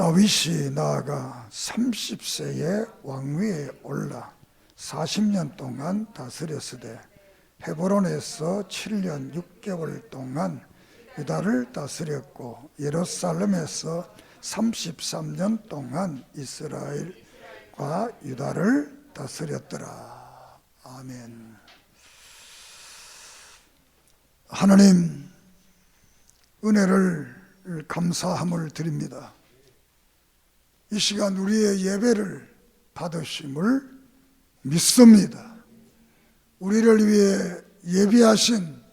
다윗이 나아가 30세에 왕위에 올라 40년 동안 다스렸으되 헤브론에서 7년 6개월 동안 유다를 다스렸고 예루살렘에서 33년 동안 이스라엘과 유다를 다스렸더라. 아멘. 하나님 은혜를 감사함을 드립니다. 이 시간 우리의 예배를 받으심을 믿습니다. 우리를 위해 예비하신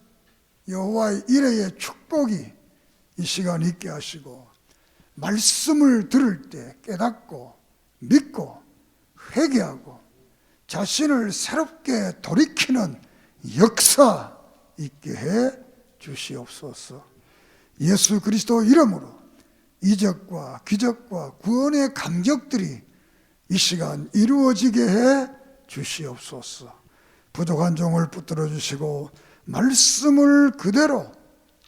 여호와의 일회의 축복이 이 시간 있게 하시고 말씀을 들을 때 깨닫고 믿고 회개하고 자신을 새롭게 돌이키는 역사 있게 해 주시옵소서. 예수 그리스도 이름으로 이적과 기적과 구원의 감격들이 이 시간 이루어지게 해 주시옵소서. 부족한 종을 붙들어 주시고 말씀을 그대로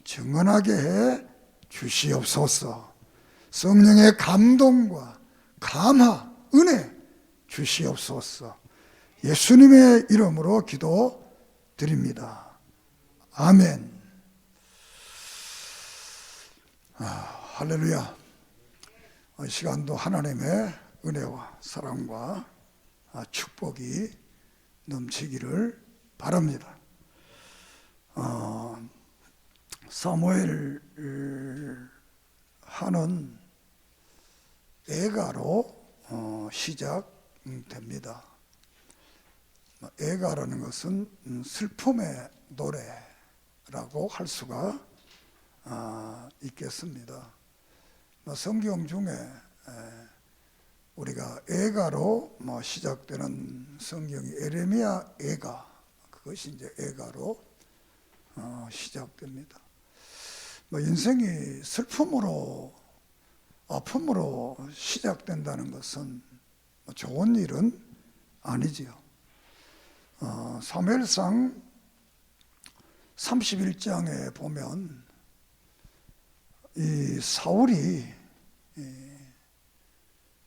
증언하게 해 주시옵소서. 성령의 감동과 감화, 은혜 주시옵소서. 예수님의 이름으로 기도드립니다. 아멘. 할렐루야. 이 시간도 하나님의 은혜와 사랑과 축복이 넘치기를 바랍니다. 사무엘 하는 애가로 시작됩니다. 애가라는 것은 슬픔의 노래라고 할 수가 있겠습니다. 성경 중에 우리가 애가로 시작되는 성경이 에레미야 애가, 그것이 이제 애가로 시작됩니다. 인생이 슬픔으로 아픔으로 시작된다는 것은 좋은 일은 아니지요. 사무엘상 31장에 보면 이 사울이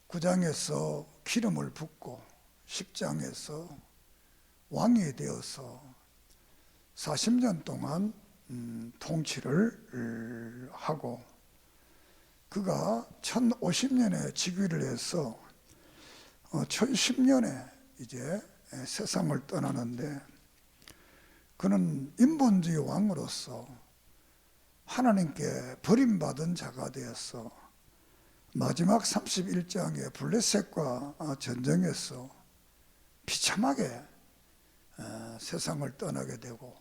9장에서 기름을 붓고 10장에서 왕이 되어서 40년 동안 통치를 하고 그가 1050년에 즉위를 해서 1010년에 이제 세상을 떠나는데 그는 인본주의 왕으로서 하나님께 버림받은 자가 되어서 마지막 31장의 블레셋과 전쟁에서 비참하게 세상을 떠나게 되고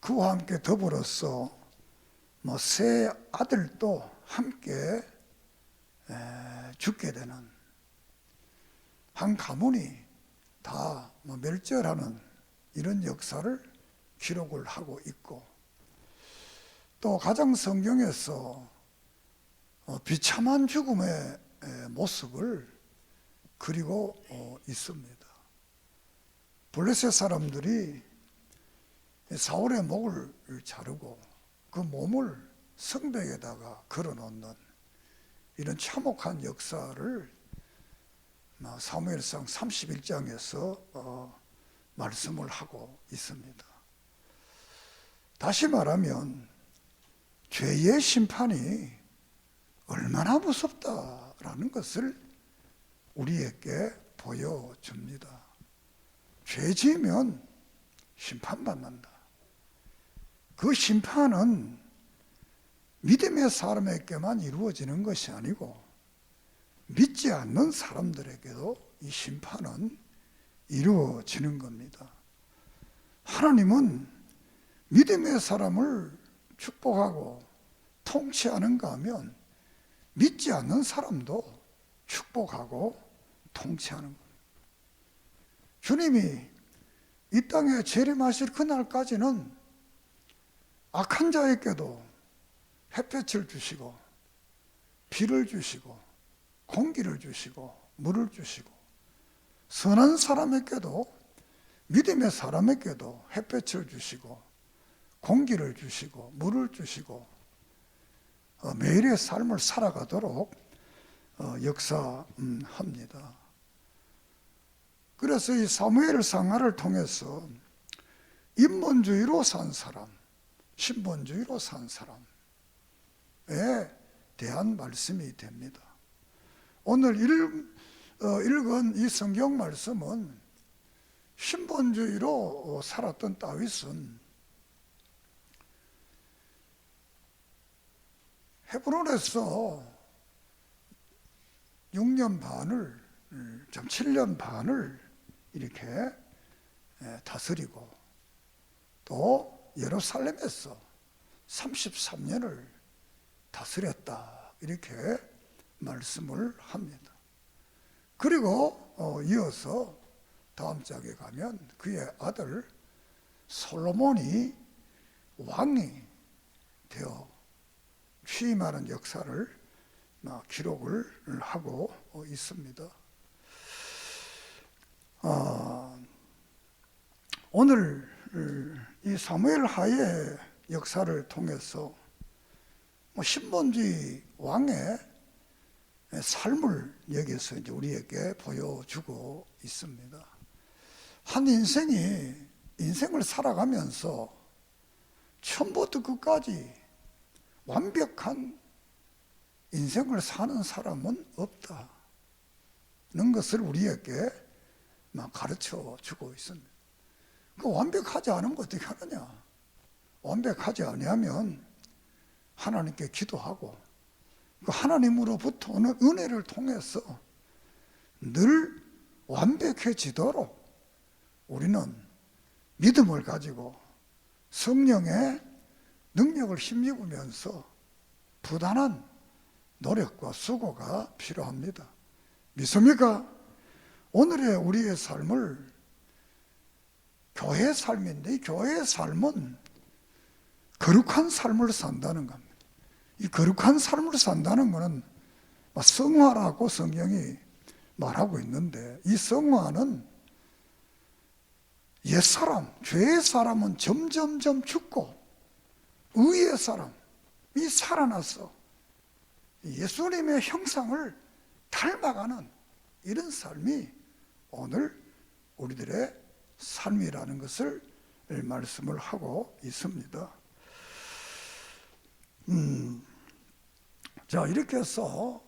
그와 함께 더불어서 세 아들도 함께 죽게 되는 한 가문이 다 멸절하는 이런 역사를 기록을 하고 있고 또 가장 성경에서 비참한 죽음의 모습을 그리고 있습니다. 블레셋 사람들이 사울의 목을 자르고 그 몸을 성벽에다가 걸어놓는 이런 참혹한 역사를 사무엘상 31장에서 말씀을 하고 있습니다. 다시 말하면 죄의 심판이 얼마나 무섭다라는 것을 우리에게 보여줍니다. 죄 지으면 심판받는다. 그 심판은 믿음의 사람에게만 이루어지는 것이 아니고 믿지 않는 사람들에게도 이 심판은 이루어지는 겁니다. 하나님은 믿음의 사람을 축복하고 통치하는가 하면 믿지 않는 사람도 축복하고 통치하는 겁니다. 주님이 이 땅에 재림하실 그날까지는 악한 자에게도 햇볕을 주시고 비를 주시고 공기를 주시고 물을 주시고 선한 사람에게도 믿음의 사람에게도 햇볕을 주시고 공기를 주시고 물을 주시고 매일의 삶을 살아가도록 역사합니다. 그래서 이 사무엘 상하를 통해서 인본주의로 산 사람, 신본주의로 산 사람에 대한 말씀이 됩니다. 오늘 읽은 이 성경 말씀은 신본주의로 살았던 다윗은 헤브론에서 6년 반을, 7년 반을 이렇게 다스리고 또 예루살렘에서 33년을 다스렸다, 이렇게 말씀을 합니다. 그리고 이어서 다음 장에 가면 그의 아들 솔로몬이 왕이 되어 취임하는 역사를 기록을 하고 있습니다. 오늘 이 사무엘 하의 역사를 통해서 신본주의 왕의 삶을 여기서 이제 우리에게 보여주고 있습니다. 한 인생을 살아가면서 처음부터 끝까지 완벽한 인생을 사는 사람은 없다는 것을 우리에게 가르쳐 주고 있습니다. 그 완벽하지 않으면 어떻게 하느냐? 완벽하지 아니하면 하나님께 기도하고 그 하나님으로부터 오는 은혜를 통해서 늘 완벽해지도록 우리는 믿음을 가지고 성령의 능력을 힘입으면서 부단한 노력과 수고가 필요합니다. 믿습니까? 오늘의 우리의 삶을 교회의 삶인데, 이 교회의 삶은 거룩한 삶을 산다는 겁니다. 이 거룩한 삶을 산다는 것은 성화라고 성경이 말하고 있는데, 이 성화는 옛사람, 죄의 사람은 점점점 죽고 의의 사람이 살아나서 예수님의 형상을 닮아가는 이런 삶이 오늘 우리들의 삶이라는 것을 말씀을 하고 있습니다. 자, 이렇게 해서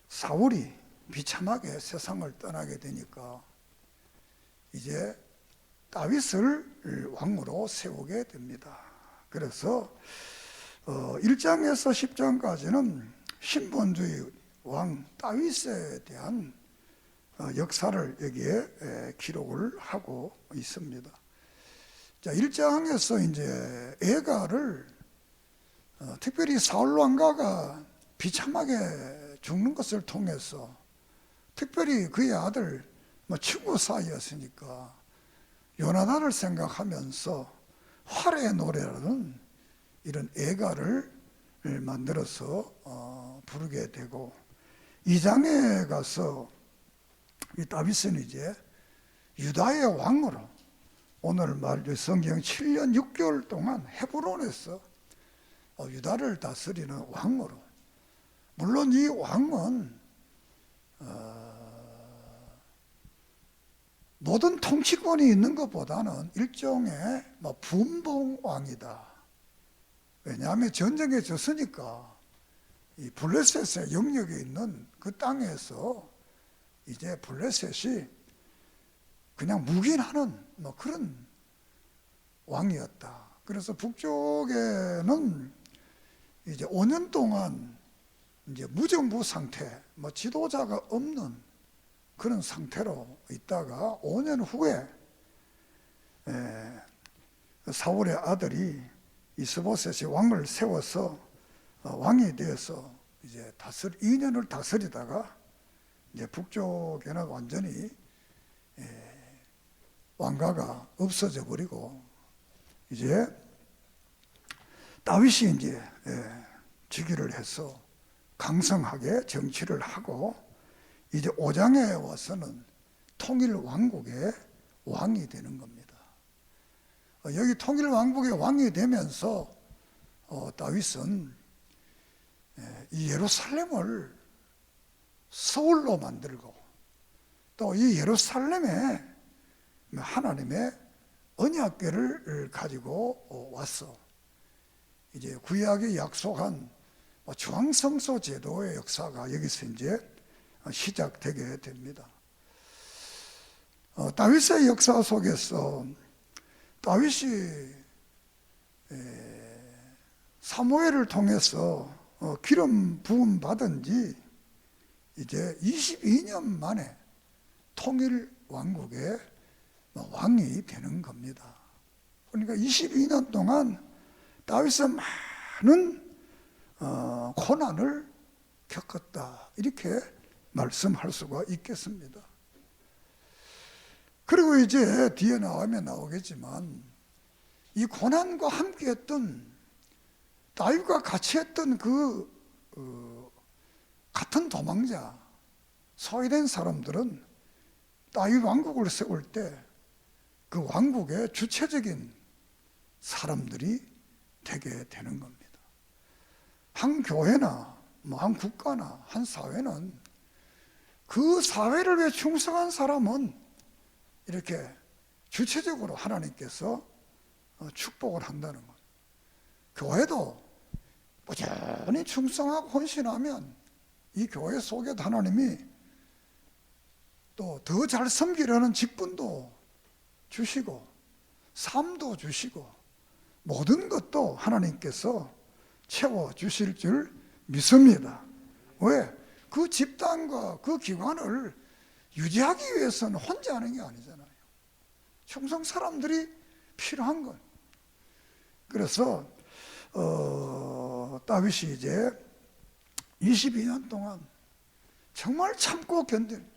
사울이 비참하게 세상을 떠나게 되니까 이제 다윗을 왕으로 세우게 됩니다. 그래서 1장에서 10장까지는 신본주의 왕 다윗에 대한 역사를 여기에 기록을 하고 있습니다. 자, 1장에서 이제 애가를 특별히 사울 왕가가 비참하게 죽는 것을 통해서 특별히 그의 아들 친구 사이였으니까 요나단을 생각하면서 활의 노래라는 이런 애가를 만들어서 부르게 되고, 2장에 가서 이 다윗은 이제 유다의 왕으로 오늘 말로 성경 7년 6개월 동안 헤브론에서 유다를 다스리는 왕으로, 물론 이 왕은 모든 통치권이 있는 것보다는 일종의 분봉왕이다. 왜냐하면 전쟁에 졌으니까 이 블레셋의 영역에 있는 그 땅에서 이제 블레셋이 그냥 묵인하는 그런 왕이었다. 그래서 북쪽에는 이제 5년 동안 이제 무정부 상태, 지도자가 없는 그런 상태로 있다가 5년 후에 사울의 아들이 이스보셋이 왕을 세워서 왕이 되어서 이제 2년을 다스리다가 이제 북쪽에는 완전히 왕가가 없어져 버리고 이제 다윗이 이제 즉위를 해서 강성하게 정치를 하고 이제 5장에 와서는 통일 왕국의 왕이 되는 겁니다. 여기 통일 왕국의 왕이 되면서 다윗은 이 예루살렘을 서울로 만들고 또 이 예루살렘에 하나님의 언약궤를 가지고 와서 이제 구약이 약속한 중앙성소 제도의 역사가 여기서 이제 시작되게 됩니다. 다윗의 역사 속에서 다윗이 사무엘을 통해서 기름 부음 받은 지 이제 22년 만에 통일 왕국의 왕이 되는 겁니다. 그러니까 22년 동안 다윗은 많은 고난을 겪었다, 이렇게 말씀할 수가 있겠습니다. 그리고 이제 뒤에 나오겠지만 이 고난과 함께 했던 다윗과 같이 했던 같은 도망자 소외된 사람들은 다윗 왕국을 세울 때 그 왕국의 주체적인 사람들이 되게 되는 겁니다. 한 교회나 한 국가나 한 사회는 그 사회를 위해 충성한 사람은 이렇게 주체적으로 하나님께서 축복을 한다는 것. 교회도 꾸준히 충성하고 헌신하면 이 교회 속에도 하나님이 또 더 잘 섬기려는 직분도 주시고 삶도 주시고 모든 것도 하나님께서 채워주실 줄 믿습니다. 왜? 그 집단과 그 기관을 유지하기 위해서는 혼자 하는 게 아니잖아요. 충성 사람들이 필요한 것. 그래서 다윗이 이제 22년 동안 정말 참고 견딘,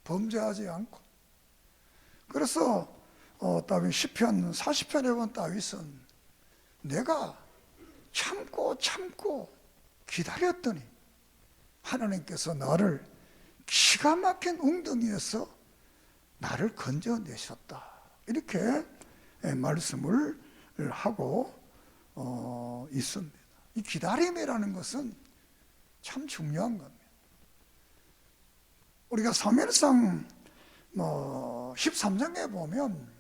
범죄하지 않고. 그래서 다윗 시편 40편에 본 다윗은 내가 참고 기다렸더니 하나님께서 나를 기가 막힌 웅덩이에서 나를 건져내셨다, 이렇게 말씀을 하고 있습니다. 이 기다림이라는 것은 참 중요한 겁니다. 우리가 사무엘상 13장에 보면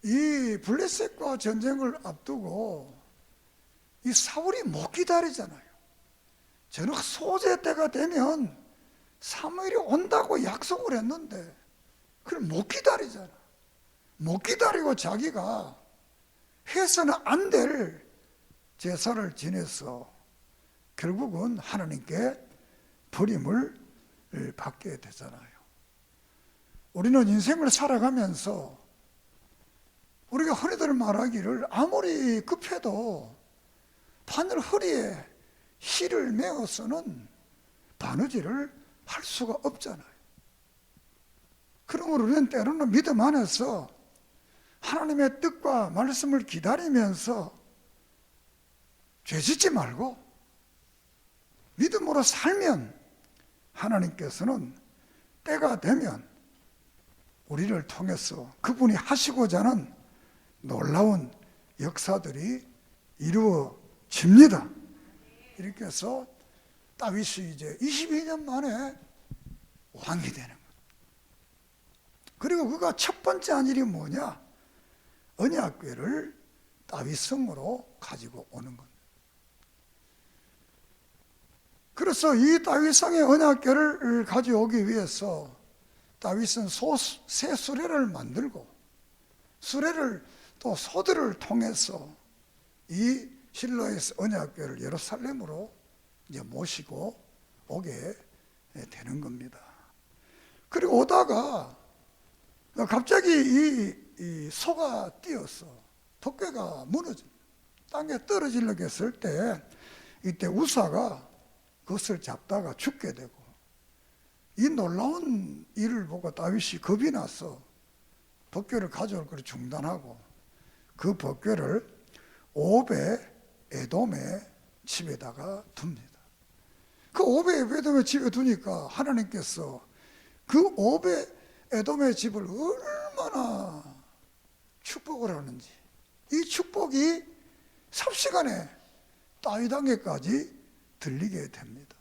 이 블레셋과 전쟁을 앞두고 이 사울이 못 기다리잖아요. 저녁 소재 때가 되면 사무엘이 온다고 약속을 했는데 그걸 못 기다리잖아. 못 기다리고 자기가 해서는 안 될 제사를 지내서 결국은 하나님께 버림을 받게 되잖아요. 우리는 인생을 살아가면서 우리가 흔히들 말하기를 아무리 급해도 바늘 허리에 실을 메어서는 바느질을 할 수가 없잖아요. 그러므로 우리는 때로는 믿음 안에서 하나님의 뜻과 말씀을 기다리면서 죄짓지 말고 믿음으로 살면 하나님께서는 때가 되면 우리를 통해서 그분이 하시고자 하는 놀라운 역사들이 이루어집니다. 이렇게 해서 다윗이 이제 22년 만에 왕이 되는 거예요. 그리고 그가 첫 번째 한 일이 뭐냐? 언약궤를 다윗성으로 가지고 오는 겁니다. 그래서 이 다윗성의 언약궤를 가져오기 위해서 다윗은 새 수레를 만들고 수레를 또 소들을 통해서 이 실로의 언약궤를 예루살렘으로 이제 모시고 오게 되는 겁니다. 그리고 오다가 갑자기 이 소가 뛰어서 덮개가 무너져 땅에 떨어지려고 했을 때 이때 우사가 그것을 잡다가 죽게 되고, 이 놀라운 일을 보고 다윗이 겁이 나서 법궤를 가져올 걸 중단하고 그 법궤를 오벳 에돔의 집에다가 둡니다. 그 오벳 에돔의 집에 두니까 하나님께서 그 오벳 에돔의 집을 얼마나 축복을 하는지, 이 축복이 삽시간에 다윗 왕에까지 들리게 됩니다.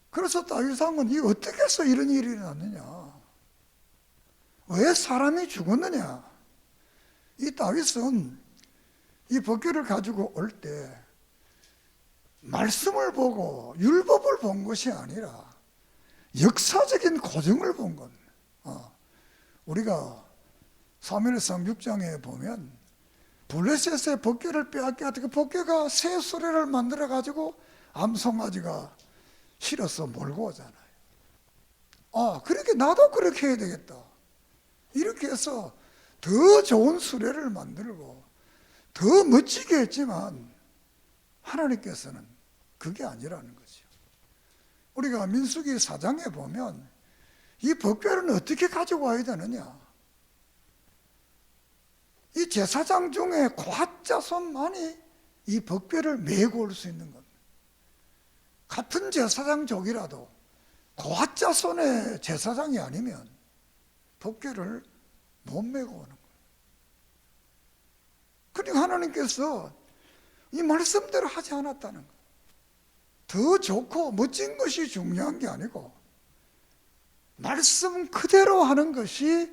그래서 다윗왕은 이 어떻게 해서 이런 일이 일어났느냐? 왜 사람이 죽었느냐? 이 다윗은 이 법궤를 가지고 올 때 말씀을 보고 율법을 본 것이 아니라 역사적인 고증을 본 것. 우리가 사무엘상 6장에 보면 블레셋의 법궤를 빼앗겨 그 법궤가 새 수레를 만들어 가지고 암송아지가 실어서 몰고 오잖아요. 그렇게 나도 그렇게 해야 되겠다. 이렇게 해서 더 좋은 수레를 만들고 더 멋지게 했지만 하나님께서는 그게 아니라는 거죠. 우리가 민수기 4장에 보면 이 법궤를 어떻게 가지고 와야 되느냐? 이 제사장 중에 고핫자손만이 이 법궤를 메고 올 수 있는 겁니다. 같은 제사장족이라도 고핫자손의 제사장이 아니면 법궤를 못 메고 오는 거예요. 그러니까 하나님께서 이 말씀대로 하지 않았다는 거예요. 더 좋고 멋진 것이 중요한 게 아니고 말씀 그대로 하는 것이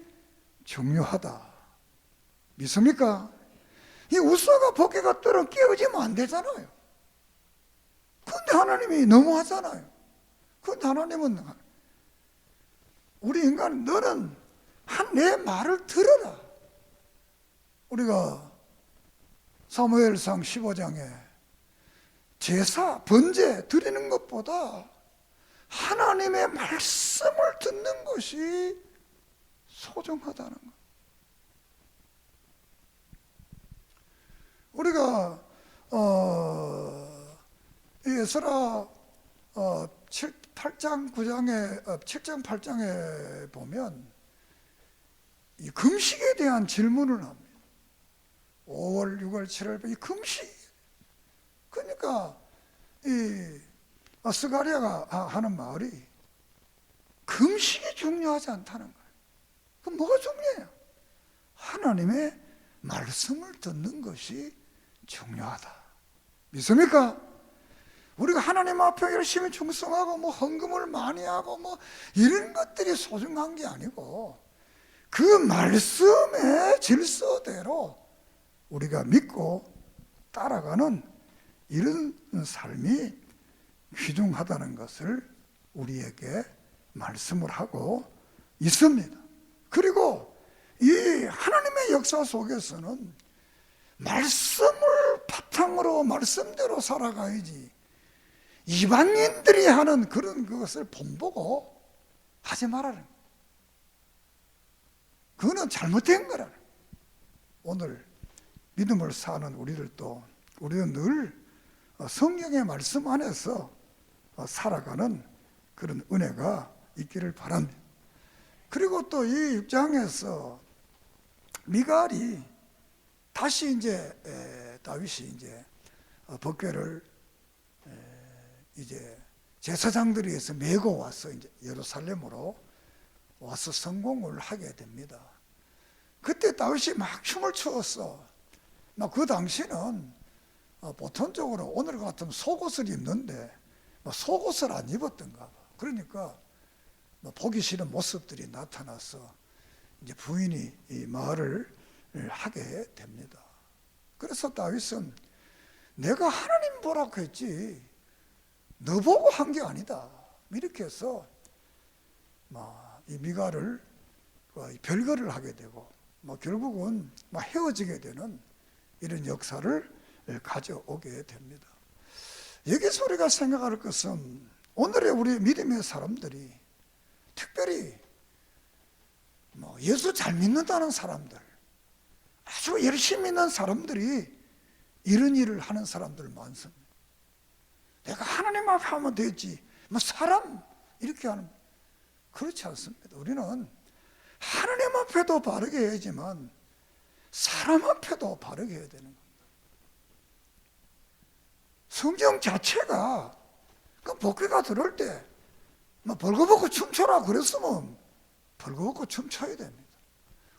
중요하다. 믿습니까? 이 우사가 법궤가 떨어 깨어지면 안 되잖아요. 그런데 하나님이 너무하잖아요. 그런데 하나님은 우리 인간 너는 내 말을 들어라. 우리가 사무엘상 15장에 제사, 번제 드리는 것보다 하나님의 말씀을 듣는 것이 소중하다는 것. 우리가 에스라 7장 8장에 보면 이 금식에 대한 질문을 합니다. 5월, 6월, 7월 이 금식. 그러니까 이 스가랴가 하는 말이 금식이 중요하지 않다는 거예요. 그럼 뭐가 중요해요? 하나님의 말씀을 듣는 것이 중요하다. 믿습니까? 우리가 하나님 앞에 열심히 충성하고 헌금을 많이 하고 이런 것들이 소중한 게 아니고 그 말씀의 질서대로 우리가 믿고 따라가는 이런 삶이 귀중하다는 것을 우리에게 말씀을 하고 있습니다. 그리고 이 하나님의 역사 속에서는 말씀을 바탕으로 말씀대로 살아가야지 이방인들이 하는 그것을 본보고 하지 말라는 거예요. 그거는 잘못된 거라는 거예요. 오늘 믿음을 사는 우리는 늘 성경의 말씀 안에서 살아가는 그런 은혜가 있기를 바랍니다. 그리고 또 이 6장에서 미갈이 다시 이제 다윗이 이제 법궤를 이제 제사장들이 해서 메고 와서 이제 예루살렘으로 와서 성공을 하게 됩니다. 그때 다윗이 막 춤을 추었어. 그 당시는 보통적으로 오늘 같으면 속옷을 입는데 속옷을 안 입었던가 봐. 그러니까 보기 싫은 모습들이 나타나서 이제 부인이 이 말을 하게 됩니다. 그래서 다윗은 내가 하나님 보라고 했지 너 보고 한 게 아니다. 이렇게 해서 이 미갈을 별거를 하게 되고 결국은 헤어지게 되는 이런 역사를 가져오게 됩니다. 여기서 우리가 생각할 것은 오늘의 우리 믿음의 사람들이 특별히 예수 잘 믿는다는 사람들, 아주 열심히 믿는 사람들이 이런 일을 하는 사람들 많습니다. 내가 하나님 앞에 하면 되지 사람 이렇게 하는, 그렇지 않습니다. 우리는 하나님 앞에도 바르게 해야지만 사람 앞에도 바르게 해야 되는 겁니다. 성경 자체가 그 법궤가 들어올 때 벌거벗고 춤춰라 그랬으면 벌거벗고 춤춰야 됩니다.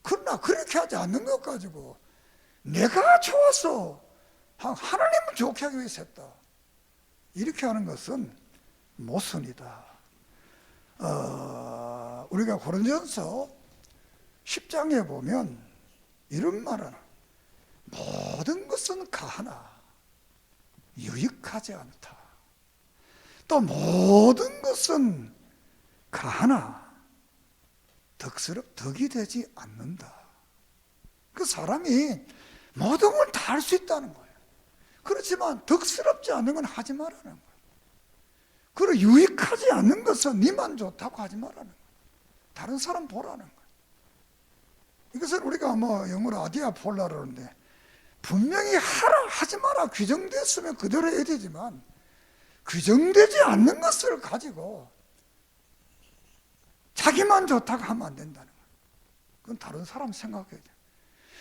그러나 그렇게 하지 않는 것 가지고 내가 좋아서 하나님을 좋게 하기 위해서 했다. 이렇게 하는 것은 모순이다. 우리가 고린도전서 10장에 보면 이런 말을, 모든 것은 가하나 유익하지 않다. 또 모든 것은 가하나 덕이 되지 않는다. 그 사람이 모든 걸 다 할 수 있다는 거예요. 그렇지만 덕스럽지 않은 건 하지 말라는 거예요. 그리고 유익하지 않는 것은 니만 좋다고 하지 말라는 거예요. 다른 사람 보라는 거예요. 이것을 우리가 영어로 아디아 폴라로 하는데, 분명히 하라 하지 마라 규정됐으면 그대로 해야 되지만 규정되지 않는 것을 가지고 자기만 좋다고 하면 안 된다는 거예요. 그건 다른 사람 생각해야 돼요.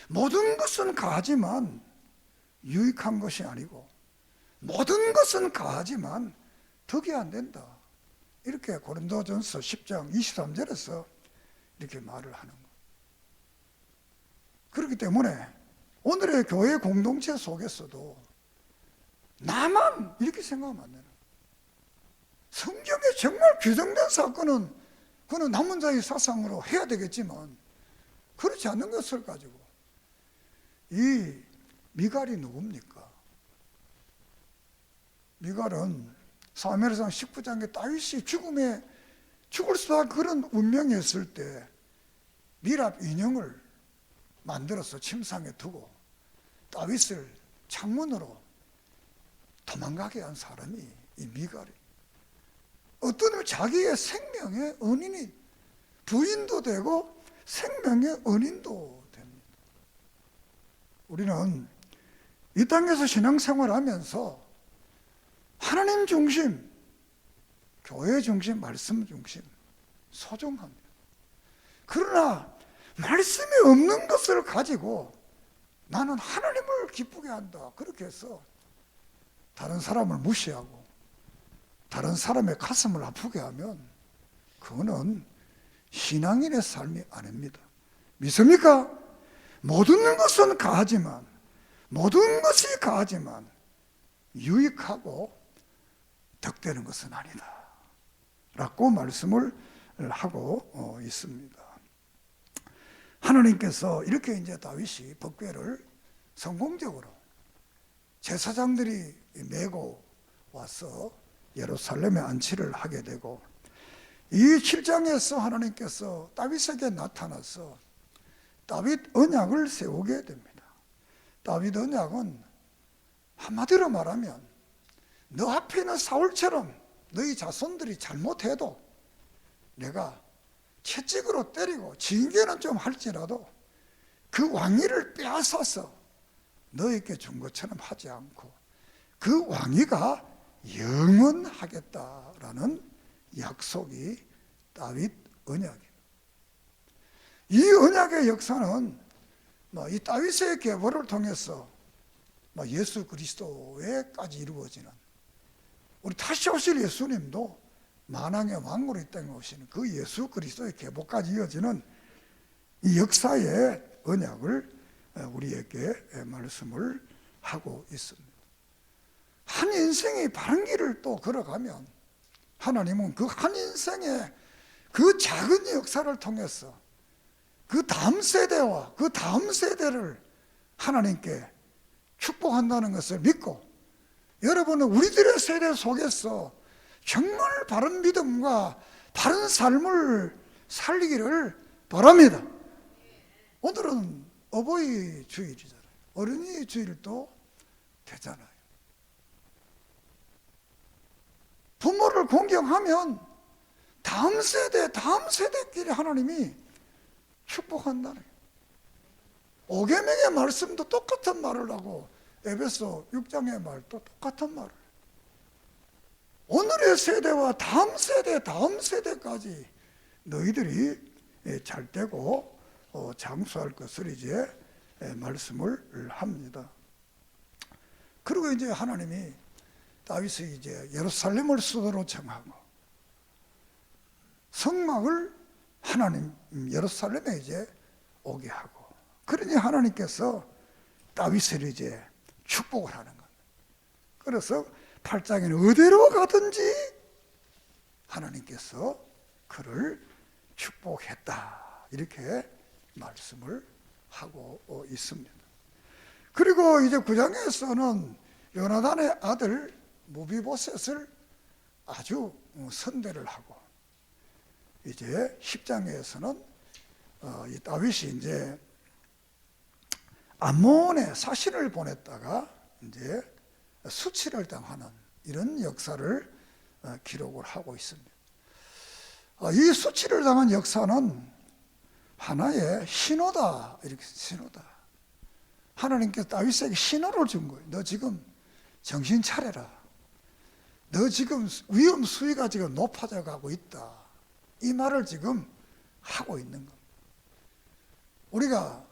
모든 것은 가하지만 유익한 것이 아니고, 모든 것은 가하지만 덕이 안 된다. 이렇게 고린도전서 10장 23절에서 이렇게 말을 하는 거예요. 그렇기 때문에 오늘의 교회 공동체 속에서도 나만 이렇게 생각하면 안 되는 거예요. 성경에 정말 규정된 사건은 그는 남은 자의 사상으로 해야 되겠지만, 그렇지 않는 것을 가지고, 이 미갈이 누굽니까? 미갈은 사무엘상 19장에 다윗이 죽을 수밖에 그런 운명이었을 때 미랍 인형을 만들어서 침상에 두고 다윗을 창문으로 도망가게 한 사람이 이 미갈이. 어떤 면 자기의 생명의 은인이, 부인도 되고 생명의 은인도 됩니다. 우리는 이 땅에서 신앙생활하면서 하나님 중심, 교회 중심, 말씀 중심 소중합니다. 그러나 말씀이 없는 것을 가지고 나는 하나님을 기쁘게 한다, 그렇게 해서 다른 사람을 무시하고 다른 사람의 가슴을 아프게 하면 그거는 신앙인의 삶이 아닙니다. 믿습니까? 모든 것은 가하지만, 모든 것이 가하지만 유익하고 덕되는 것은 아니다 라고 말씀을 하고 있습니다. 하나님께서 이렇게 이제 다윗이 법궤를 성공적으로 제사장들이 메고 와서 예루살렘에 안치를 하게 되고, 이 7장에서 하나님께서 다윗에게 나타나서 다윗 언약을 세우게 됩니다. 다윗 언약은 한마디로 말하면, 너 앞에 있는 사울처럼 너희 자손들이 잘못해도 내가 채찍으로 때리고 징계는 좀 할지라도 그 왕위를 빼앗아서 너에게 준 것처럼 하지 않고 그 왕위가 영원하겠다라는 약속이 다윗 언약입니다. 이 언약의 역사는 이 다윗의 계보를 통해서 예수 그리스도에까지 이루어지는, 우리 다시 오실 예수님도 만왕의 왕으로 이 땅에 오시는 그 예수 그리스도의 계보까지 이어지는 이 역사의 언약을 우리에게 말씀을 하고 있습니다. 한 인생이 바른 길을 또 걸어가면 하나님은 그 한 인생의 그 작은 역사를 통해서 그 다음 세대와 그 다음 세대를 하나님께 축복한다는 것을 믿고, 여러분은 우리들의 세대 속에서 정말 바른 믿음과 바른 삶을 살리기를 바랍니다. 오늘은 어버이 주일이잖아요. 어린이 주일도 되잖아요. 부모를 공경하면 다음 세대끼리 하나님이 축복한다는 거예요. 오계명의 말씀도 똑같은 말을 하고 에베소 6장의 말도 똑같은 말을 해요. 오늘의 세대와 다음 세대까지 너희들이 잘 되고 장수할 것을 이제 말씀을 합니다. 그리고 이제 하나님이 다윗이 이제 예루살렘을 수도로 정하고 성막을 하나님 예루살렘에 이제 오게 하고, 그러니 하나님께서 다윗을 이제 축복을 하는 겁니다. 그래서 8장에는 어디로 가든지 하나님께서 그를 축복했다, 이렇게 말씀을 하고 있습니다. 그리고 이제 9장에서는 요나단의 아들 무비보셋을 아주 선대를 하고, 이제 10장에서는 이 다윗이 이제 암몬에 사신을 보냈다가 이제 수치를 당하는 이런 역사를 기록을 하고 있습니다. 이 수치를 당한 역사는 하나의 신호다, 이렇게 신호다. 하나님께서 다윗에게 신호를 준 거예요. 너 지금 정신 차려라. 너 지금 위험 수위가 지금 높아져 가고 있다. 이 말을 지금 하고 있는 겁니다. 우리가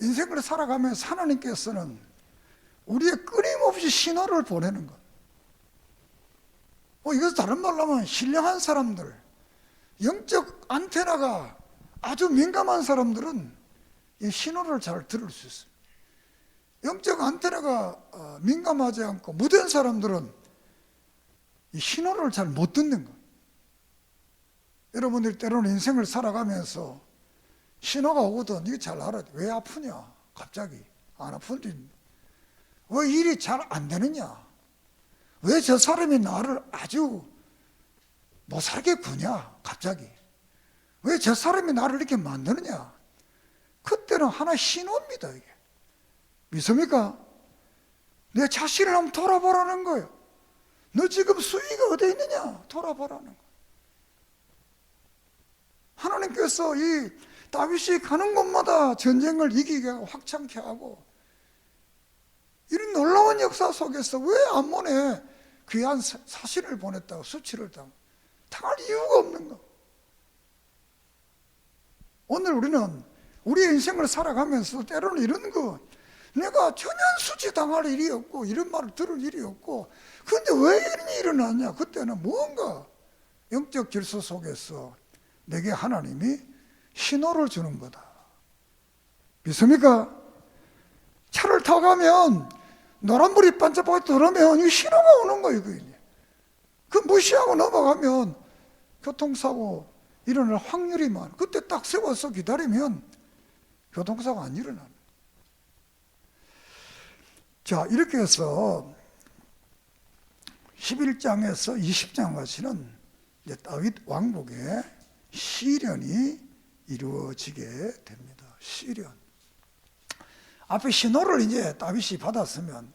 인생을 살아가면서 하나님께서는 우리의 끊임없이 신호를 보내는 것. 이것은 다른 말로 하면 신령한 사람들, 영적 안테나가 아주 민감한 사람들은 이 신호를 잘 들을 수 있습니다. 영적 안테나가 민감하지 않고 무된 사람들은 이 신호를 잘 못 듣는 거예요. 여러분들이 때로는 인생을 살아가면서 신호가 오거든. 이거 잘 알아야 돼. 왜 아프냐? 갑자기 안 아픈데 왜 일이 잘 안 되느냐? 왜 저 사람이 나를 아주 못 살게 구냐? 갑자기 왜 저 사람이 나를 이렇게 만드느냐? 그때는 하나의 신호입니다. 이게 믿습니까? 내 자신을 한번 돌아보라는 거예요. 너 지금 수위가 어디 있느냐? 돌아보라는 거예요. 하나님께서 이 다윗이 가는 곳마다 전쟁을 이기게 하고 확장케 하고, 이런 놀라운 역사 속에서 왜 암몬에 귀한 사신을 보냈다고 수치를 당할 이유가 없는 거. 오늘 우리는 우리의 인생을 살아가면서 때로는 이런 거, 내가 전혀 수치 당할 일이 없고 이런 말을 들을 일이 없고, 근데 왜 이런 일이 일어났냐? 그때는 무언가 영적 질서 속에서 내게 하나님이 신호를 주는 거다. 믿습니까? 차를 타고 가면 노란불이 반짝반짝 들어오면 이 신호가 오는 거예요. 그 무시하고 넘어가면 교통사고 일어날 확률이 많아. 그때 딱 세워서 기다리면 교통사고 안 일어나는. 자, 이렇게 해서 11장에서 20장까지는 이제 다윗 왕국의 시련이 이루어지게 됩니다. 시련. 앞에 신호를 이제 다윗이 받았으면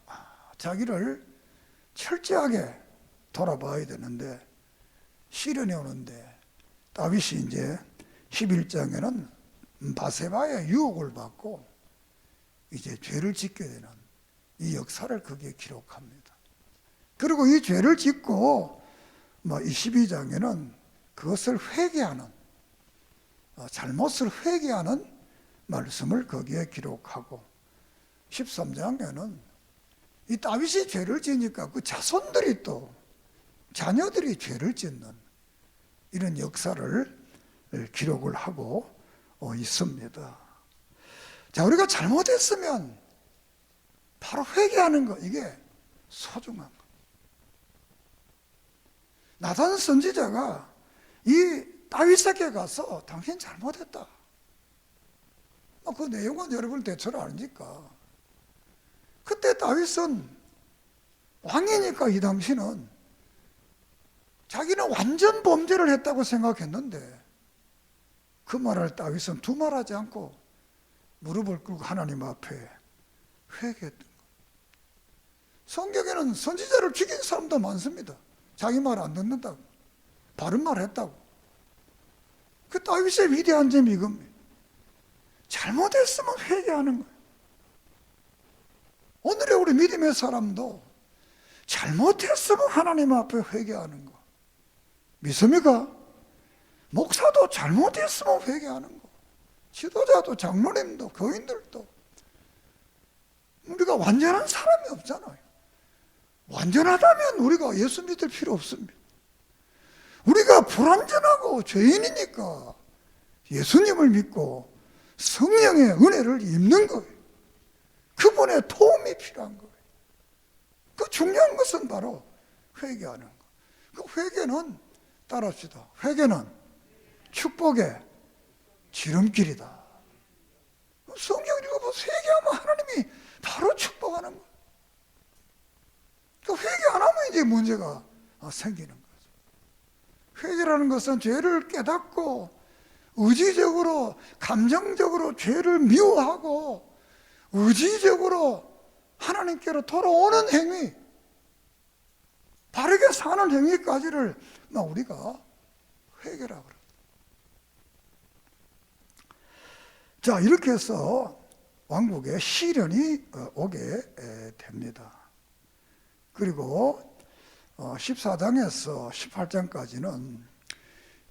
자기를 철저하게 돌아봐야 되는데, 시련이 오는데 다윗이 이제 11장에는 바세바의 유혹을 받고 이제 죄를 짓게 되는 이 역사를 거기에 기록합니다. 그리고 이 죄를 짓고 22장에는 그것을 회개하는, 잘못을 회개하는 말씀을 거기에 기록하고, 13장에는 이 다윗이 죄를 지니까 그 자손들이 또 자녀들이 죄를 짓는 이런 역사를 기록을 하고 있습니다. 자, 우리가 잘못했으면 바로 회개하는 거, 이게 소중한 거. 나단 선지자가 이 다윗에게 가서 당신 잘못했다. 그 내용은 여러분 대체로 아니까. 그때 다윗은 왕이니까 이 당시는 자기는 완전 범죄를 했다고 생각했는데, 그 말을 다윗은 두말하지 않고 무릎을 꿇고 하나님 앞에 회개했던 거예요. 성경에는 선지자를 죽인 사람도 많습니다. 자기 말 안 듣는다고, 바른 말 했다고. 그 다윗의 위대한 점이 이겁니다. 잘못했으면 회개하는 거예요. 오늘의 우리 믿음의 사람도 잘못했으면 하나님 앞에 회개하는 거. 믿습니까? 목사도 잘못했으면 회개하는 거. 지도자도, 장로님도, 교인들도. 우리가 완전한 사람이 없잖아요. 완전하다면 우리가 예수 믿을 필요 없습니다. 우리가 불완전하고 죄인이니까 예수님을 믿고 성령의 은혜를 입는 거예요. 그분의 도움이 필요한 거예요. 그 중요한 것은 바로 회개하는 거. 그 회개는 따라합시다. 회개는 축복의 지름길이다. 성경 읽어보세요. 회개하면 하나님이 바로 축복하는 거예요. 그 회개 안 하면 이제 문제가 생기는 거죠. 회개라는 것은 죄를 깨닫고 의지적으로, 감정적으로 죄를 미워하고 의지적으로 하나님께로 돌아오는 행위, 바르게 사는 행위까지를 우리가 회개라고 그래요. 자, 이렇게 해서 왕국에 시련이 오게 됩니다. 그리고 14장에서 18장까지는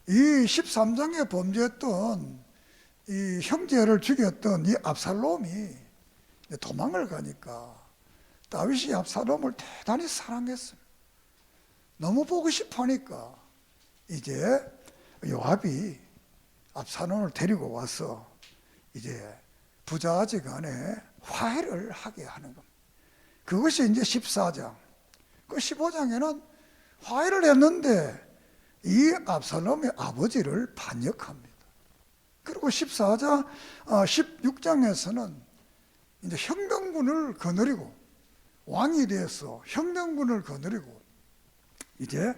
이 13장에 범죄했던 이 형제를 죽였던 이 압살롬이 도망을 가니까 다윗이 압살롬을 대단히 사랑했어요. 너무 보고 싶어 하니까 이제 요압이 압살롬을 데리고 와서 이제 부자지간에 화해를 하게 하는 겁니다. 그것이 이제 14장. 그 15장에는 화해를 했는데 이 압살롬의 아버지를 반역합니다. 그리고 16장에서는 이제 형병군을 거느리고 왕이 돼서 형병군을 거느리고 이제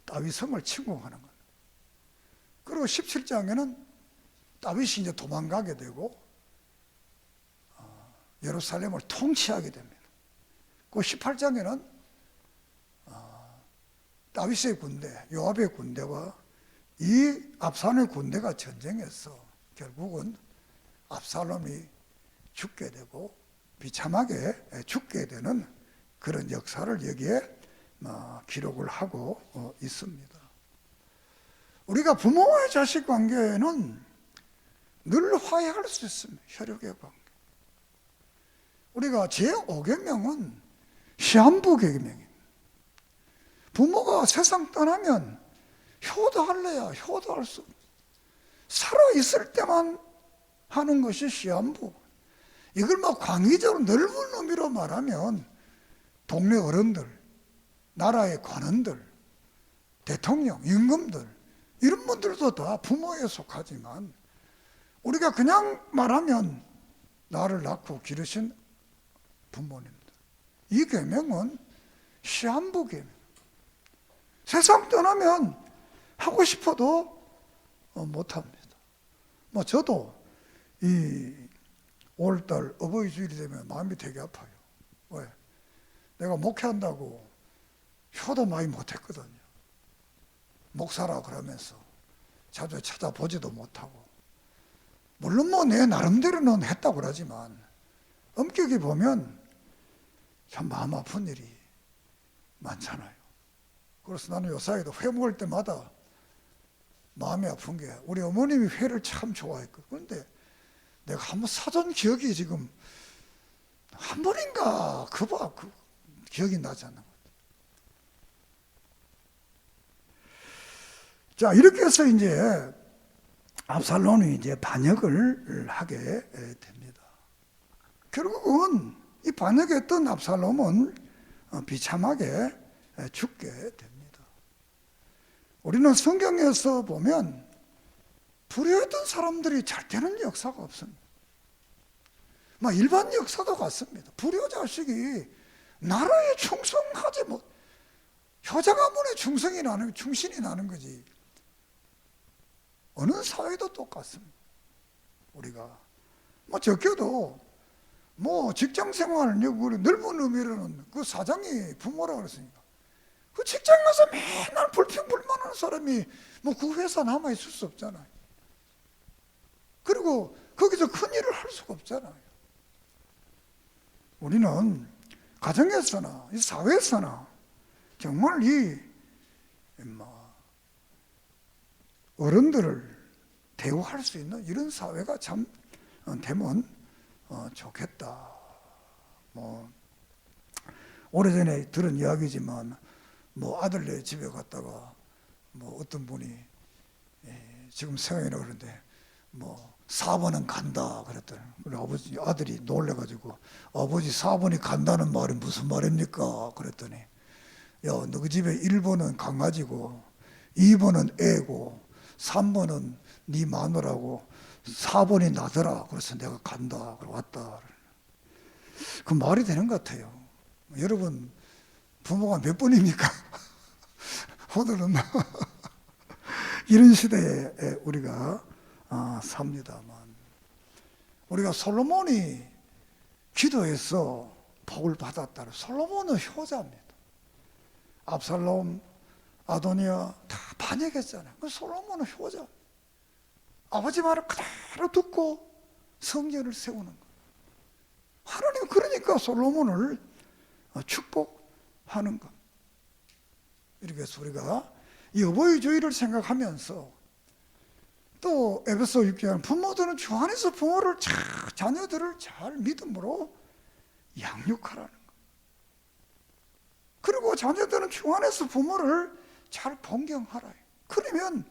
다윗 성을 침공하는 거예요. 그리고 17장에는 다윗이 이제 도망가게 되고 예루살렘을 통치하게 됩니다. 그 18장에는 다윗의 군대, 요압의 군대와 이 압살롬의 군대가 전쟁해서 결국은 압살롬이 죽게 되고 비참하게 죽게 되는 그런 역사를 여기에 기록을 하고 있습니다. 우리가 부모와 자식 관계에는 늘 화해할 수 있습니다. 혈육의 관계. 우리가 제5계명은 시한부 계명입니다. 부모가 세상 떠나면 효도할래야 효도할 수 없어요. 살아있을 때만 하는 것이 시한부. 이걸 광의적으로 넓은 의미로 말하면 동네 어른들, 나라의 관원들, 대통령, 임금들 이런 분들도 다 부모에 속하지만 우리가 그냥 말하면 나를 낳고 기르신 부모님들. 이 계명은 시한부 계명. 세상 떠나면 하고 싶어도 못합니다. 저도 이 5월달 어버이 주일이 되면 마음이 되게 아파요. 왜? 내가 목회한다고 효도 많이 못했거든요. 목사라 그러면서 자주 찾아보지도 못하고. 물론 내 나름대로는 했다고 그러지만 엄격히 보면 참 마음 아픈 일이 많잖아요. 그래서 나는 요사이도 회 먹을 때마다 마음이 아픈 게 우리 어머님이 회를 참 좋아했거든요. 그런데 내가 한번 사전 기억이 지금 한 번인가 그 기억이 나지 않는 것 같아요. 자, 이렇게 해서 이제 압살롬이 이제 반역을 하게 됩니다. 결국은 이 반역했던 압살롬은 비참하게 죽게 됩니다. 우리는 성경에서 보면 불효했던 사람들이 잘 되는 역사가 없습니다. 일반 역사도 같습니다. 불효 자식이 나라에 충성하지 못, 효자 가문에 충신이 나는 거지. 어느 사회도 똑같습니다. 우리가 적게도 직장 생활, 넓은 의미로는 그 사장이 부모라고 그랬으니까 그 직장 가서 맨날 불평불만하는 사람이 그 회사 남아 있을 수 없잖아요. 그리고 거기서 큰 일을 할 수가 없잖아요. 우리는 가정에서나 이 사회에서나 정말 이 어른들을 대우할 수 있는 이런 사회가 참 되면 좋겠다. 오래전에 들은 이야기지만 아들네 집에 갔다가 어떤 분이 지금 생각이 나 그러는데 4번은 간다 그랬더니 우리 아들이 놀래가지고 아버지 4번이 간다는 말이 무슨 말입니까? 그랬더니 야, 너희 집에 1번은 강아지고 2번은 애고 3번은 네 마누라고 4번이 나더라. 그래서 내가 간다. 그러고 왔다. 그 말이 되는 것 같아요. 여러분 부모가 몇 번입니까? 오늘은 이런 시대에 우리가 삽니다만, 우리가 솔로몬이 기도해서 복을 받았다. 솔로몬은 효자입니다. 압살롬, 아도니아 다 반역했잖아요. 솔로몬은 효자. 아버지 말을 그대로 듣고 성전을 세우는 거예요. 하나님 그러니까 솔로몬을 축복하는 것. 이렇게 해서 우리가 이 어버이 주의를 생각하면서, 또 에베소 6장 부모들은 주 안에서 부모를 자녀들을 잘 믿음으로 양육하라는 것. 그리고 자녀들은 주 안에서 부모를 잘 존경하라. 그러면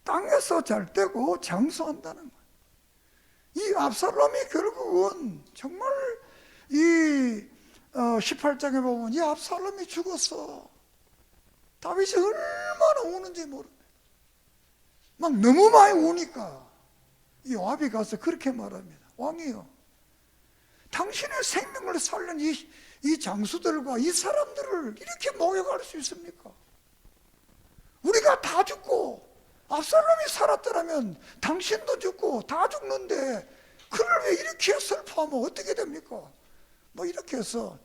땅에서 잘 되고 장수한다는 거예요. 이 압살롬이 결국은 정말 이 18장에 보면 이 압살롬이 죽었어. 다윗이 얼마나 우는지 모릅니다. 막 너무 많이 우니까 이 요압이 가서 그렇게 말합니다. 왕이요, 당신의 생명을 살린 이 장수들과 이 사람들을 이렇게 모욕할 수 있습니까? 우리가 다 죽고 압살롬이 살았더라면 당신도 죽고 다 죽는데 그를 왜 이렇게 슬퍼하면 어떻게 됩니까? 뭐 이렇게 해서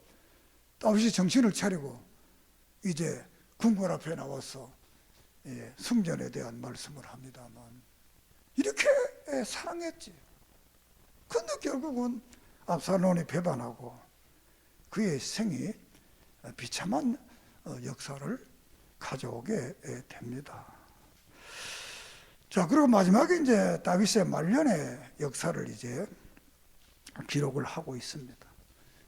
다윗이 정신을 차리고 이제 궁궐 앞에 나와서 승전에 대한 말씀을 합니다만, 이렇게 사랑했지. 근데 결국은 압살롬이 배반하고 그의 생이 비참한 역사를 가져오게 됩니다. 자, 그리고 마지막에 이제 다윗의 말년의 역사를 이제 기록을 하고 있습니다.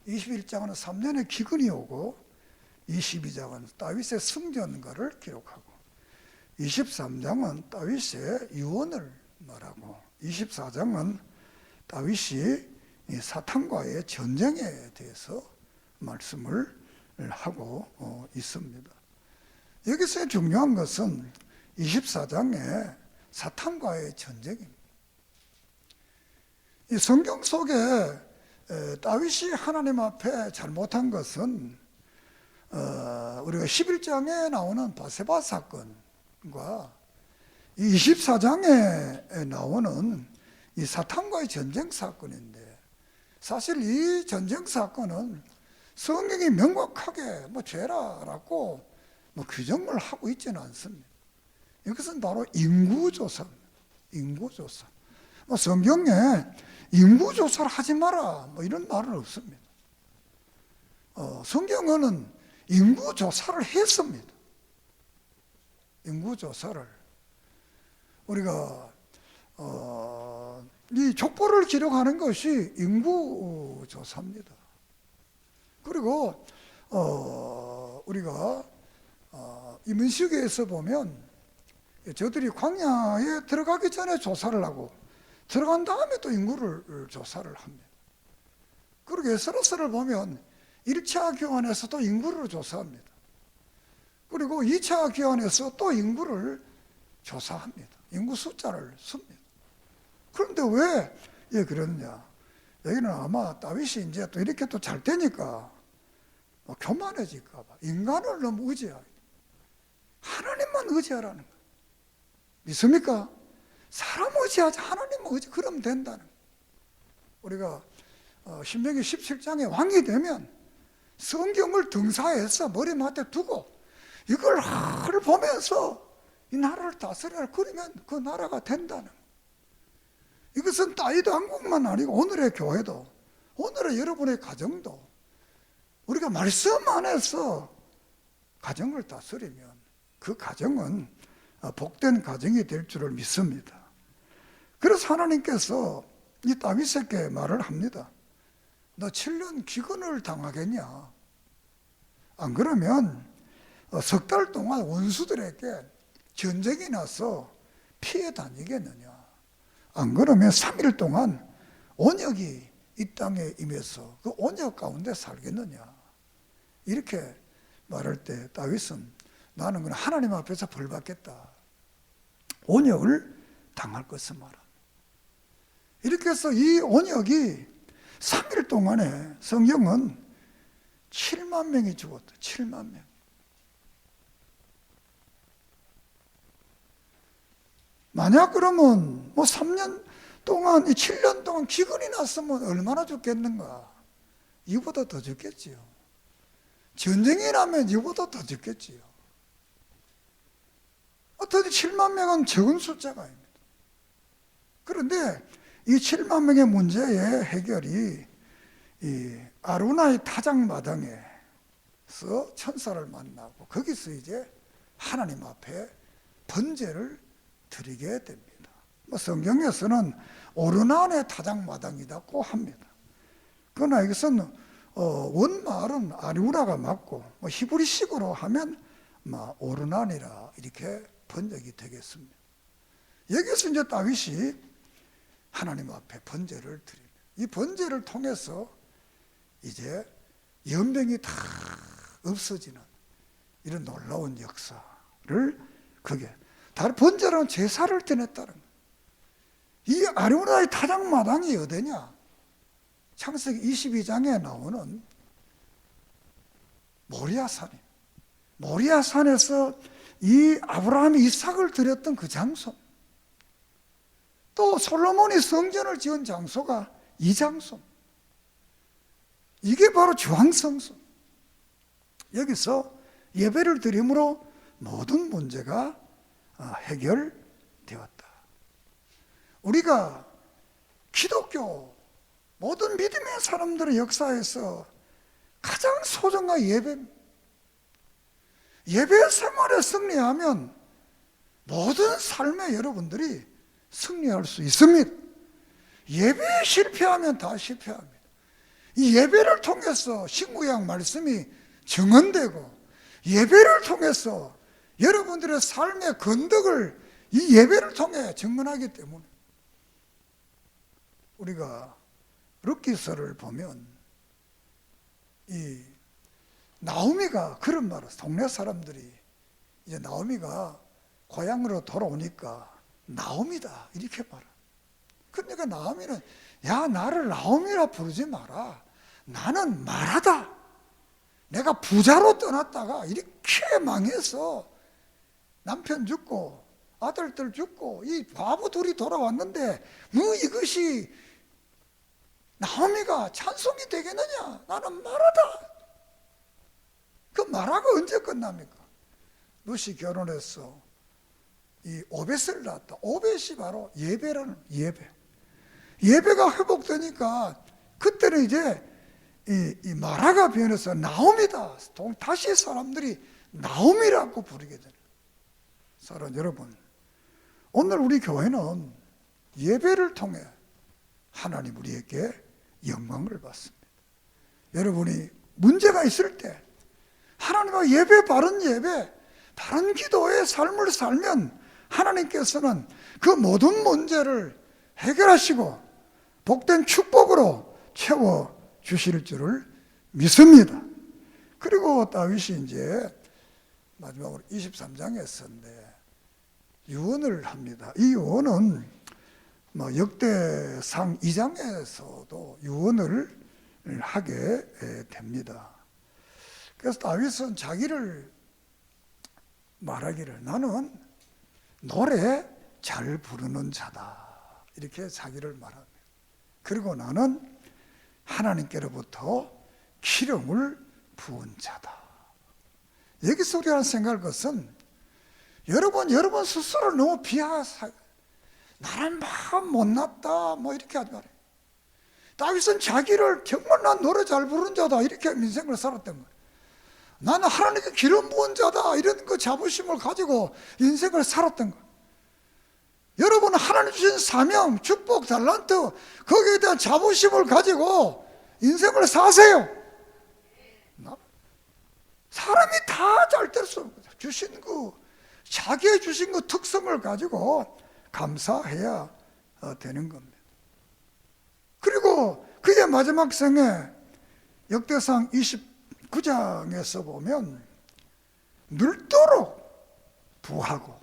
21장은 3년의 기근이 오고, 22장은 다윗의 승전가를 기록하고, 23장은 다윗의 유언을 말하고, 24장은 다윗이 사탄과의 전쟁에 대해서 말씀을 하고 있습니다. 여기서 중요한 것은 24장에 사탄과의 전쟁입니다. 이 성경 속에 다윗이 하나님 앞에 잘못한 것은 우리가 11장에 나오는 바세바 사건과 24장에 나오는 이 사탄과의 전쟁 사건인데, 사실 이 전쟁 사건은 성경이 명확하게 죄라라고 규정을 하고 있지는 않습니다. 이것은 바로 인구조사입니다. 인구조사. 성경에 인구조사를 하지 마라 이런 말은 없습니다. 성경은 인구조사를 했습니다. 인구조사를. 우리가 이 족보를 기록하는 것이 인구조사입니다. 그리고 우리가 이민수기에서 보면 저들이 광야에 들어가기 전에 조사를 하고 들어간 다음에 또 인구를 조사를 합니다. 그리고 에스라서를 보면 1차 교환에서도 인구를 조사합니다. 그리고 2차 교환에서 또 인구를 조사합니다. 인구 숫자를 씁니다. 그런데 왜 그러느냐? 여기는 아마 다윗이 이제 또 이렇게 또 잘 되니까 교만해질까봐 인간을 너무 의지하고 하나님만 의지하라는 거예요. 믿습니까? 사람 의지하지 하나님 의지, 그러면 된다는 거예요. 우리가 신명기 17장에 왕이 되면 성경을 등사해서 머리맡에 두고 이걸 하루 보면서 이 나라를 다스려라. 그러면 그 나라가 된다는 거예요. 이것은 다윗 왕국만 아니고 오늘의 교회도, 오늘의 여러분의 가정도 우리가 말씀 안에서 가정을 다스리면 그 가정은 복된 가정이 될 줄을 믿습니다. 그래서 하나님께서 이 다윗에게 말을 합니다. 너 7년 기근을 당하겠냐? 안 그러면 석 달 동안 원수들에게 전쟁이 나서 피해 다니겠느냐? 안 그러면 3일 동안 온역이 이 땅에 임해서 그 온역 가운데 살겠느냐? 이렇게 말할 때 다윗은 나는 그냥 하나님 앞에서 벌 받겠다. 온역을 당할 것을 말합니다. 이렇게 해서 이 온역이 3일 동안에 성경은 7만 명이 죽었다. 7만 명. 만약 그러면 뭐 3년 동안, 이 7년 동안 기근이 났으면 얼마나 죽겠는가? 이보다 더 죽겠지요. 전쟁이 나면 이보다 더 죽겠지요. 어떻게 7만 명은 적은 숫자가 아닙니다. 그런데 이 7만 명의 문제의 해결이 이 아루나의 타작마당에서 천사를 만나고 거기서 이제 하나님 앞에 번제를 드리게 됩니다. 뭐 성경에서는 오르난의 타작마당이라고 합니다. 그러나 이것은 원말은 아루나가 맞고 뭐 히브리식으로 하면 오르난이라 이렇게 번역이 되겠습니다. 여기서 이제 다윗이 하나님 앞에 번제를 드립니다. 이 번제를 통해서 이제 연병이 다 없어지는 이런 놀라운 역사를 그게 다른 번제라는 제사를 드렸다는 거예요. 이 아루나의 타작마당이 어디냐? 창세기 22장에 나오는 모리아산입니다. 모리아산에서 이 아브라함이 이삭을 드렸던 그 장소, 또 솔로몬이 성전을 지은 장소가 이 장소, 이게 바로 주황성소. 여기서 예배를 드림으로 모든 문제가 해결되었다. 우리가 기독교 모든 믿음의 사람들의 역사에서 가장 소중한 예배입니다. 예배 생활에 승리하면 모든 삶에 여러분들이 승리할 수 있습니다. 예배에 실패하면 다 실패합니다. 이 예배를 통해서 신구약 말씀이 증언되고 예배를 통해서 여러분들의 삶의 건덕을 이 예배를 통해 증언하기 때문에 우리가 룻기서를 보면 이 나오미가 그런 말을 했어요. 동네 사람들이 이제 나오미가 고향으로 돌아오니까 나오미다 이렇게 말해요. 그러니까 나오미는 야 나를 나오미라 부르지 마라. 나는 마라다. 내가 부자로 떠났다가 이렇게 망해서 남편 죽고 아들들 죽고 이 바보 둘이 돌아왔는데 뭐 이것이 나오미가 찬송이 되겠느냐? 나는 마라다. 그 마라가 언제 끝납니까? 룻이 결혼해서 이 오벳을 낳았다. 오벳이 바로 예배라는 예배. 예배가 회복되니까 그때는 이제 이 마라가 변해서 나오미다. 다시 사람들이 나오미라고 부르게 되는. 사랑하는 여러분, 오늘 우리 교회는 예배를 통해 하나님 우리에게 영광을 받습니다. 여러분이 문제가 있을 때 하나님과 예배, 바른 기도의 삶을 살면 하나님께서는 그 모든 문제를 해결하시고 복된 축복으로 채워주실 줄을 믿습니다. 그리고 다윗이 이제 마지막으로 23장에서인데 유언을 합니다. 이 유언은 역대상 2장에서도 유언을 하게 됩니다. 그래서 다윗은 자기를 말하기를 나는 노래 잘 부르는 자다 이렇게 자기를 말합니다. 그리고 나는 하나님께로부터 기름을 부은 자다. 여기서 우리가 생각할 것은 여러분 스스로를 너무 비하하세요. 나는 막 못났다 뭐 이렇게 하지 말아요. 다윗은 자기를 정말 난 노래 잘 부르는 자다 이렇게 인생을 살았던 거예요. 나는 하나님께 기름 부은 자다 이런 그 자부심을 가지고 인생을 살았던 거예요. 여러분은 하나님 주신 사명, 축복, 달란트 거기에 대한 자부심을 가지고 인생을 사세요. 사람이 다 잘 될 수 없는 거죠. 주신 자기의 주신 그 특성을 가지고 감사해야 되는 겁니다. 그리고 그의 마지막 생에 역대상 29장에서 보면 늘도록 부하고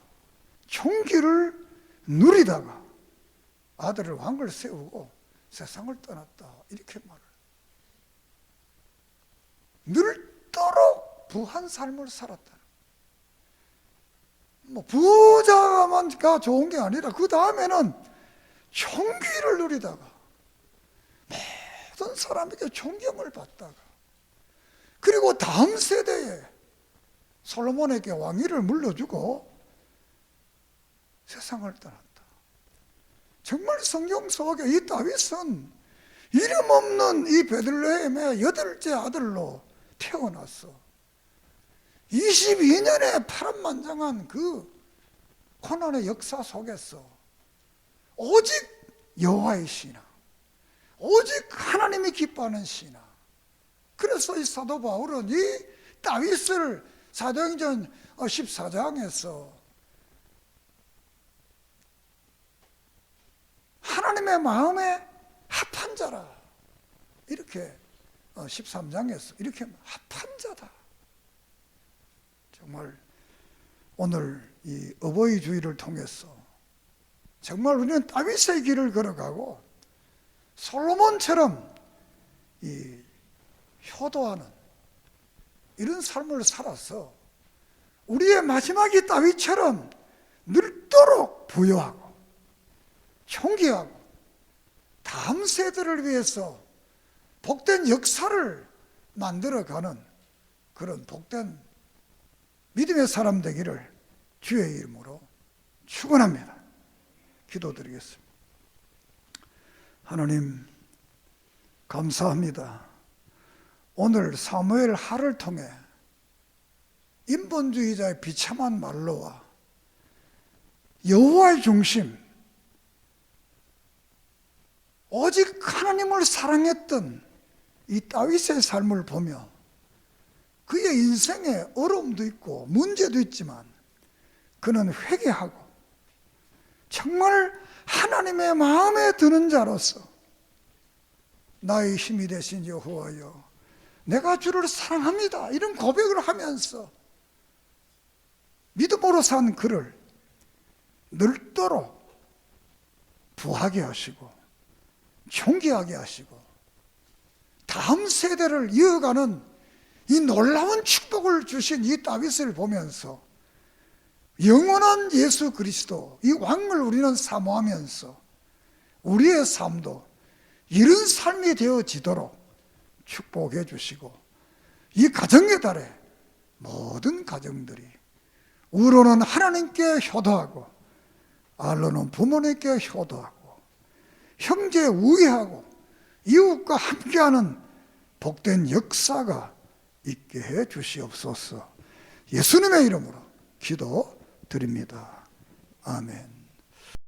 총기를 누리다가 아들을 왕을 세우고 세상을 떠났다. 이렇게 말을. 늘도록 부한 삶을 살았다. 부자만가 좋은 게 아니라 그 다음에는 존귀를 누리다가 모든 사람에게 존경을 받다가 그리고 다음 세대에 솔로몬에게 왕위를 물려주고 세상을 떠났다. 정말 성경 속에 이 다윗은 이름 없는 이 베들레헴의 8째 아들로 태어났어. 22년의 파란만장한 그 고난의 역사 속에서 오직 여호와의 신앙, 오직 하나님이 기뻐하는 신앙. 그래서 이 사도 바울은 이 다윗을 사도행전 14장에서 하나님의 마음에 합한 자라, 이렇게 13장에서 이렇게 합한 자다. 정말 오늘 이 어버이 주일을 통해서 정말 우리는 다윗의 길을 걸어가고 솔로몬처럼 이 효도하는 이런 삶을 살아서 우리의 마지막이 다윗처럼 늘도록 부유하고 존귀하고 다음 세대를 위해서 복된 역사를 만들어가는 그런 복된 믿음의 사람 되기를 주의 이름으로 축원합니다. 기도드리겠습니다. 하나님 감사합니다. 오늘 사무엘 하를 통해 인본주의자의 비참한 말로와 여호와의 중심, 오직 하나님을 사랑했던 이 다윗의 삶을 보며 그의 인생에 어려움도 있고 문제도 있지만 그는 회개하고 정말 하나님의 마음에 드는 자로서 나의 힘이 되신 여호와여, 내가 주를 사랑합니다, 이런 고백을 하면서 믿음으로 산 그를 늘도록 부하게 하시고 존귀하게 하시고 다음 세대를 이어가는 이 놀라운 축복을 주신 이 다윗을 보면서 영원한 예수 그리스도, 이 왕을 우리는 사모하면서 우리의 삶도 이런 삶이 되어지도록 축복해 주시고 이 가정의 달에 모든 가정들이 우로는 하나님께 효도하고 알로는 부모님께 효도하고 형제 우애하고 이웃과 함께하는 복된 역사가 있게 해 주시옵소서. 예수님의 이름으로 기도드립니다. 아멘.